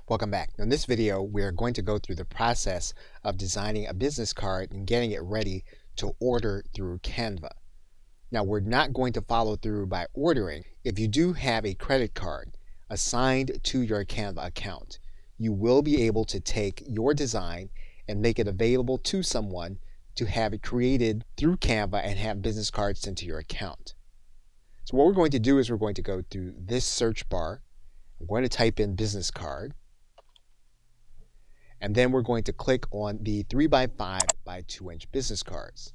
Welcome back. In this video, we're going to go through the process of designing a business card and getting it ready to order through Canva. Now, we're not going to follow through by ordering. If you do have a credit card assigned to your Canva account, you will be able to take your design and make it available to someone to have it created through Canva and have business cards sent to your account. So what we're going to do is we're going to go through this search bar. I'm going to type in business card. And then we're going to click on the 3x5 by 2-inch business cards.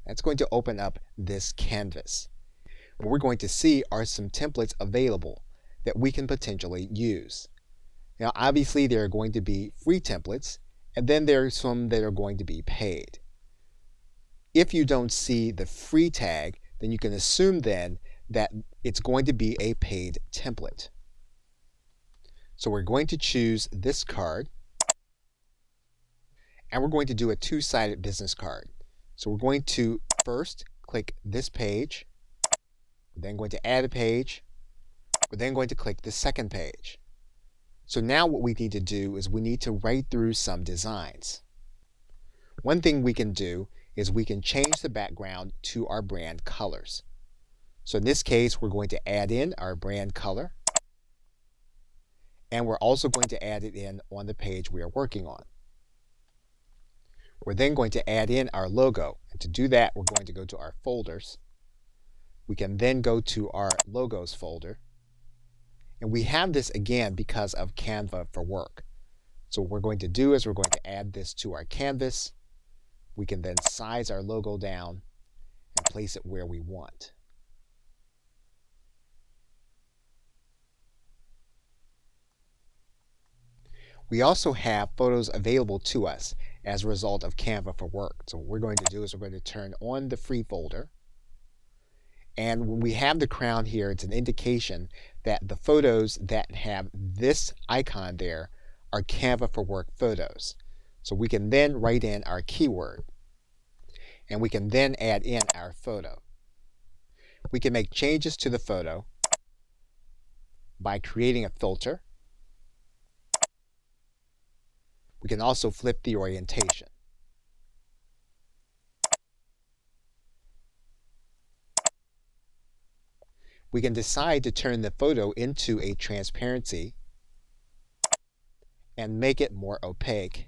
That's going to open up this canvas. What we're going to see are some templates available that we can potentially use. Now, obviously, there are going to be free templates, and then there are some that are going to be paid. If you don't see the free tag, then you can assume then that it's going to be a paid template. So we're going to choose this card. And we're going to do a two-sided business card. So we're going to first click this page. We're then going to add a page. We're then going to click the second page. So now what we need to do is we need to write through some designs. One thing we can do is we can change the background to our brand colors. So in this case, we're going to add in our brand color. And we're also going to add it in on the page we are working on. We're then going to add in our logo. And to do that, we're going to go to our folders. We can then go to our logos folder. And we have this again because of Canva for Work. So what we're going to do is we're going to add this to our canvas. We can then size our logo down and place it where we want. We also have photos available to us as a result of Canva for Work. So what we're going to do is we're going to turn on the free folder. And when we have the crown here, it's an indication that the photos that have this icon there are Canva for Work photos. So we can then write in our keyword. And we can then add in our photo. We can make changes to the photo by creating a filter. We can also flip the orientation. We can decide to turn the photo into a transparency and make it more opaque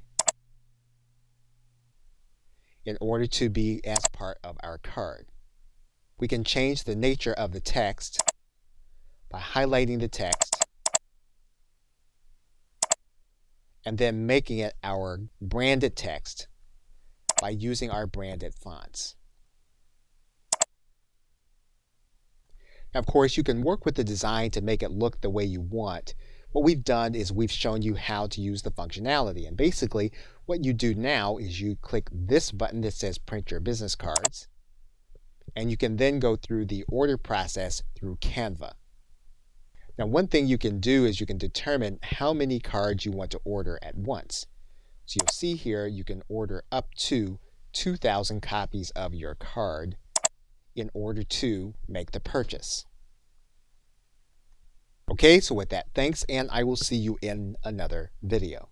in order to be as part of our card. We can change the nature of the text by highlighting the text and then making it our branded text by using our branded fonts. Now, of course, you can work with the design to make it look the way you want. What we've done is we've shown you how to use the functionality. And basically, what you do now is you click this button that says Print Your Business Cards. And you can then go through the order process through Canva. Now, one thing you can do is you can determine how many cards you want to order at once. So you'll see here you can order up to 2,000 copies of your card in order to make the purchase. Okay, so with that, thanks, and I will see you in another video.